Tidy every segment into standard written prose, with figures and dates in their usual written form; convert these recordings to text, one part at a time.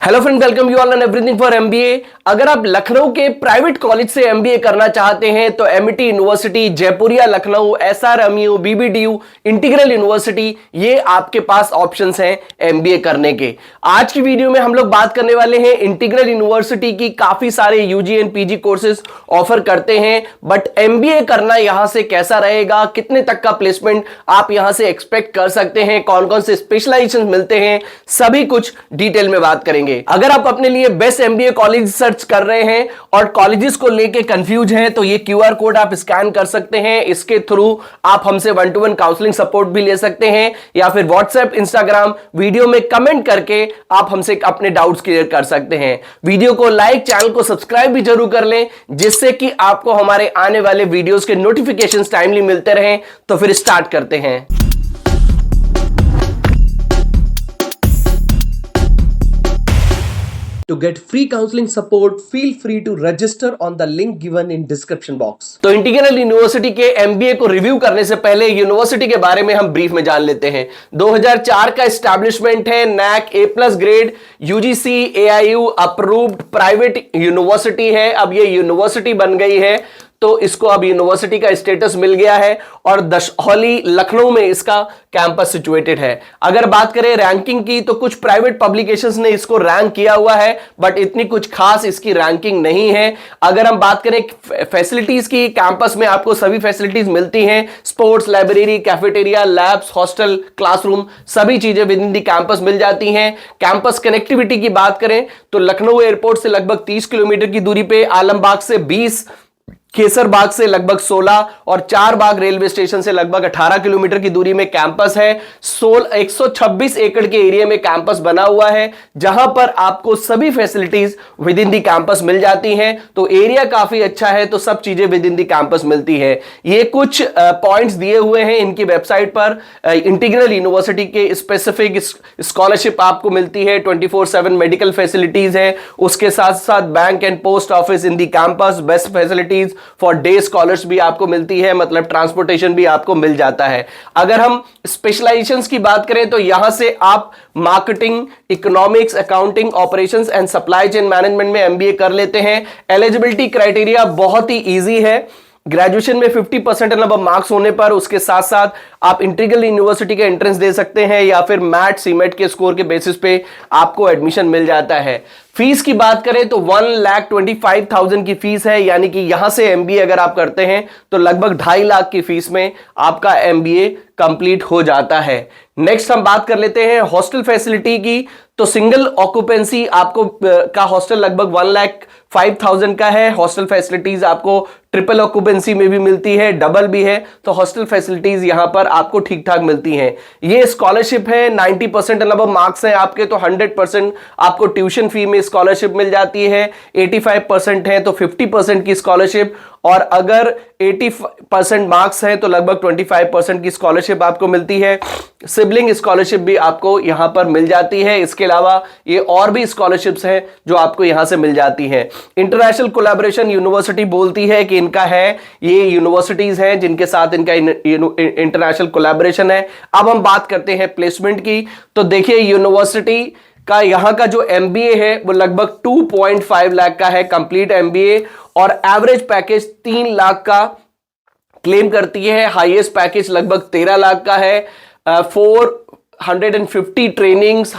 Hello friend, welcome you all and everything for MBA. अगर आप लखनऊ के प्राइवेट कॉलेज से एमबीए करना चाहते हैं तो Amity University, Jaipuria Lucknow, SRMU, BBDU, Integral University, ये आपके पास ऑप्शंस हैं एमबीए करने के। आज की वीडियो में हम लोग बात करने वाले हैं इंटीग्रल यूनिवर्सिटी की। काफी सारे UG and PG courses offer करते हैं, बट एमबीए करना यहां से कैसा रहेगा, कितने तक का प्लेसमेंट आप यहां से एक्सपेक्ट कर सकते हैं, कौन कौन से स्पेशलाइजेशन मिलते हैं, सभी कुछ डिटेल में बात करेंगे। अगर आप अपने लिए बेस्ट एमबीए कॉलेज सर्च कर रहे हैं और कॉलेजेस को लेके कंफ्यूज हैं तो ये क्यूआर कोड आप स्कैन कर सकते हैं। इसके थ्रू आप हमसे 1-to-1 काउंसलिंग सपोर्ट भी ले सकते हैं, या फिर व्हाट्सएप, इंस्टाग्राम वीडियो में कमेंट करके आप हमसे अपने डाउट्स क्लियर कर सकते हैं। वीडियो को लाइक, चैनल को सब्सक्राइब भी जरूर कर लें, जिससे कि आपको हमारे आने वाले वीडियोस के नोटिफिकेशंस टाइमली मिलते रहें। तो फिर स्टार्ट करते हैं। To get free counseling support, feel free to register on the link given in description box। तो इंटीग्रल यूनिवर्सिटी के एमबीए को रिव्यू करने से पहले यूनिवर्सिटी के बारे में हम ब्रीफ में जान लेते हैं। 2004 का एस्टैब्लिशमेंट है, NAAC A+ grade, UGC AIU approved private university है। अब ये यूनिवर्सिटी बन गई है तो इसको अब यूनिवर्सिटी का स्टेटस मिल गया है और दशहौली लखनऊ में इसका कैंपस सिचुएटेड है। अगर बात करें रैंकिंग की तो कुछ प्राइवेट पब्लिकेशंस ने इसको रैंक किया हुआ है, बट इतनी कुछ खास इसकी रैंकिंग नहीं है। अगर हम बात करें फैसिलिटीज की, कैंपस में आपको सभी फैसिलिटीज मिलती हैं। Sports, library, cafeteria, labs, hostel, classroom, सभी चीजें विद इन दी कैंपस मिल जाती हैं। कैंपस कनेक्टिविटी की बात करें तो लखनऊ एयरपोर्ट से लगभग 30 किलोमीटर की दूरी पे, आलमबाग से 20, केसरबाग से लगभग 16 और चारबाग रेलवे स्टेशन से लगभग 18 किलोमीटर की दूरी में कैंपस है। 126 एकड़ के एरिया में कैंपस बना हुआ है, जहां पर आपको सभी facilities with in the campus मिल जाती हैं। तो एरिया काफी अच्छा है, तो सब चीजें विद इन दी कैंपस मिलती है। ये कुछ पॉइंट्स दिए हुए हैं इनकी वेबसाइट पर। इंटीग्रल यूनिवर्सिटी के स्पेसिफिक स्कॉलरशिप आपको मिलती है, 24/7 मेडिकल फैसिलिटीज है, उसके साथ साथ bank and post office in the campus, best facilities for day scholars भी आपको मिलती है, मतलब ट्रांसपोर्टेशन भी आपको मिल जाता है। अगर हम स्पेशलाइजेशंस की बात करें तो यहां से आप marketing, economics, accounting, operations and supply chain management में एमबीए कर लेते हैं। एलिजिबिलिटी क्राइटेरिया बहुत ही इजी है। ग्रेजुएशन में 50% एंड अबव मार्क्स होने पर उसके साथ साथ आप इंटीग्रल यूनिवर्सिटी के एंट्रेंस दे सकते हैं, या फिर मैट सीमेट के स्कोर के बेसिस पे आपको एडमिशन मिल जाता है। फीस की बात करें तो 1,25,000 की फीस है, यानी कि यहां से एमबीए अगर आप करते हैं तो लगभग 2.5 लाख की फीस में आपका एमबीए कंप्लीट हो जाता है। नेक्स्ट हम बात कर लेते हैं हॉस्टल फैसिलिटी की। तो सिंगल ऑक्यूपेंसी आपको का हॉस्टल लगभग 1,05,000 का है। हॉस्टल फैसिलिटीज आपको ट्रिपल ऑक्यूपेंसी में भी मिलती है, डबल भी है, तो हॉस्टल फैसिलिटीज यहां पर आपको ठीक ठाक मिलती हैं। ये स्कॉलरशिप है, 90% एंड अबव मार्क्स हैं आपके तो 100% आपको ट्यूशन फी में स्कॉलरशिप मिल जाती है। 85% है तो 50% की स्कॉलरशिप, और अगर 80% मार्क्स हैं तो लगभग 25% की स्कॉलरशिप आपको मिलती है। सिबलिंग स्कॉलरशिप भी आपको यहां पर मिल जाती है। इसके अलावा ये और भी स्कॉलरशिप्स हैं जो आपको यहां से मिल जाती हैं। इंटरनेशनल कोलैबोरेशन यूनिवर्सिटी बोलती है कि इनका है, ये यूनिवर्सिटीज हैं जिनके साथ इनका इंटरनेशनल कोलैबोरेशन है। अब हम बात करते हैं प्लेसमेंट की। तो देखिए यूनिवर्सिटी का यहां का जो एमबीए है वो लगभग 2.5 लाख का है कंप्लीट एमबीए, और एवरेज पैकेज 3 लाख का क्लेम करती है। हाईएस्ट पैकेज लगभग 13 लाख का है। 450 ट्रेनिंग्स,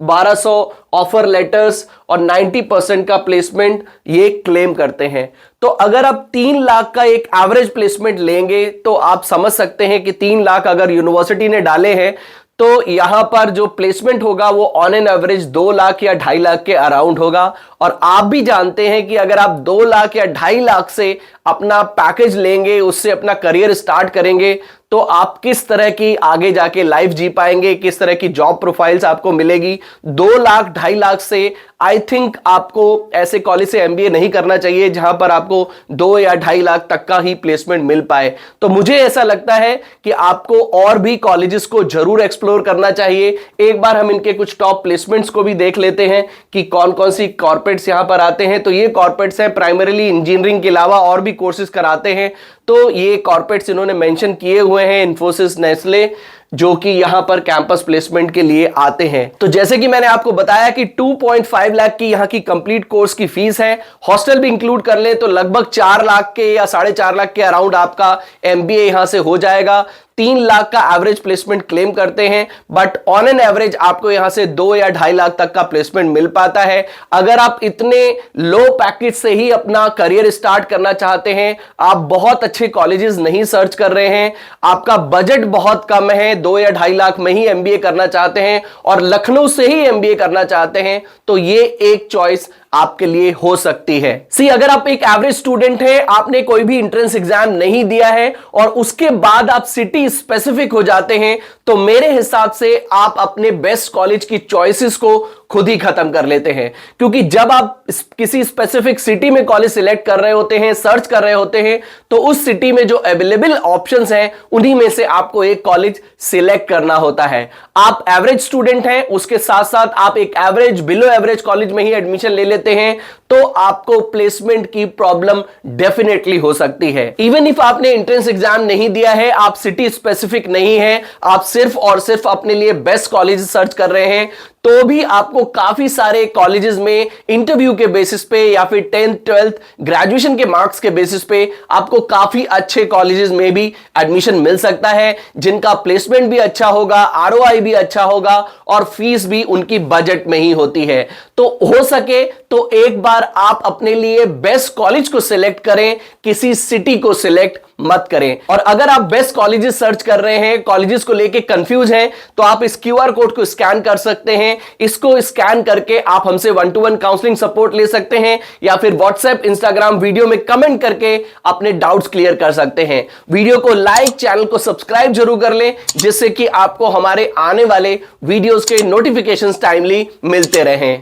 1200 ऑफर लेटर्स और 90% का प्लेसमेंट ये क्लेम करते हैं। तो अगर आप 3 लाख का एक एवरेज प्लेसमेंट लेंगे तो आप समझ सकते हैं कि 3 लाख अगर यूनिवर्सिटी ने डाले हैं तो यहां पर जो प्लेसमेंट होगा वो ऑन एन एवरेज 2 लाख या 2.5 लाख के अराउंड होगा। और आप भी जानते हैं कि अगर आप 2 लाख या 2.5 लाख से अपना पैकेज लेंगे, उससे अपना करियर स्टार्ट करेंगे, तो आप किस तरह की आगे जाके लाइफ जी पाएंगे, किस तरह की जॉब प्रोफाइल्स आपको मिलेगी। 2 लाख 2.5 लाख से आई थिंक आपको ऐसे कॉलेज से एमबीए नहीं करना चाहिए जहां पर आपको 2 या 2.5 लाख तक का ही प्लेसमेंट मिल पाए। तो मुझे ऐसा लगता है कि आपको और भी कॉलेजेस को जरूर एक्सप्लोर करना चाहिए। एक बार हम इनके कुछ टॉप प्लेसमेंट्स को भी देख लेते हैं कि कौन कौन सी कॉर्पोरेट्स यहां पर आते हैं। तो ये कॉर्पोरेट्स हैं, प्राइमरीली इंजीनियरिंग के अलावा और भी कोर्सेज कराते हैं। तो ये कॉर्पोरेट्स इन्होंने मेंशन किए हुए हैं, इन्फोसिस, नेस्ले, जो कि यहां पर कैंपस प्लेसमेंट के लिए आते हैं। तो जैसे कि मैंने आपको बताया कि 2.5 लाख की यहां की कंप्लीट कोर्स की फीस है। हॉस्टल भी इंक्लूड कर ले तो लगभग 4 लाख के या 4.5 लाख के अराउंड आपका एमबीए यहां से हो जाएगा। 3 लाख का एवरेज प्लेसमेंट क्लेम करते हैं, बट ऑन एन एवरेज आपको यहां से 2 या 2.5 लाख तक का प्लेसमेंट मिल पाता है। अगर आप इतने लो पैकेज से ही अपना करियर स्टार्ट करना चाहते हैं, आप बहुत अच्छे कॉलेजेस नहीं सर्च कर रहे हैं, आपका बजट बहुत कम है, 2 या 2.5 लाख में ही एमबीए करना चाहते हैं और लखनऊ से ही एमबीए करना चाहते हैं, तो ये एक चॉइस आपके लिए हो सकती है। सी, अगर आप एक एवरेज स्टूडेंट हैं, आपने कोई भी एंट्रेंस एग्जाम नहीं दिया है और उसके बाद आप सिटी स्पेसिफिक हो जाते हैं, तो मेरे हिसाब से आप अपने बेस्ट कॉलेज की चॉइसेस को खुद ही खत्म कर लेते हैं। क्योंकि जब आप किसी स्पेसिफिक सिटी में कॉलेज सिलेक्ट कर रहे होते हैं, सर्च कर रहे होते हैं, तो उस सिटी में जो अवेलेबल ऑप्शंस हैं उन्हीं में से आपको एक कॉलेज सिलेक्ट करना होता है। आप एवरेज स्टूडेंट हैं, उसके साथ साथ आप एक एवरेज बिलो एवरेज कॉलेज में ही एडमिशन ले लेते हैं, तो आपको प्लेसमेंट की प्रॉब्लम डेफिनेटली हो सकती है। इवन इफ आपने एंट्रेंस एग्जाम नहीं दिया है, आप सिटी स्पेसिफिक नहीं है, आप सिर्फ और सिर्फ अपने लिए बेस्ट कॉलेज सर्च कर रहे हैं, तो भी आपको काफी सारे कॉलेजेस में इंटरव्यू के बेसिस पे या फिर 10th 12th ग्रेजुएशन के मार्क्स के बेसिस पे आपको काफी अच्छे कॉलेजेस में भी एडमिशन मिल सकता है, जिनका प्लेसमेंट भी अच्छा होगा, आरओआई भी अच्छा होगा और फीस भी उनकी बजट में ही होती है। तो हो सके तो एक बार आप अपने लिए बेस्ट कॉलेज को सिलेक्ट करें, किसी सिटी को सिलेक्ट मत करें। और अगर आप बेस्ट कॉलेजेस सर्च कर रहे हैं, कॉलेजेस को लेके कंफ्यूज हैं, तो आप इस क्यूआर कोड को स्कैन कर सकते हैं। इसको स्कैन करके आप हमसे 1-to-1 काउंसलिंग सपोर्ट ले सकते हैं या फिर व्हाट्सएप, इंस्टाग्राम वीडियो में कमेंट करके अपने डाउट्स क्लियर कर सकते हैं। वीडियो को लाइक, चैनल को सब्सक्राइब जरूर कर लें, जिससे कि आपको हमारे आने वाले वीडियोस के नोटिफिकेशंस टाइमली मिलते रहें।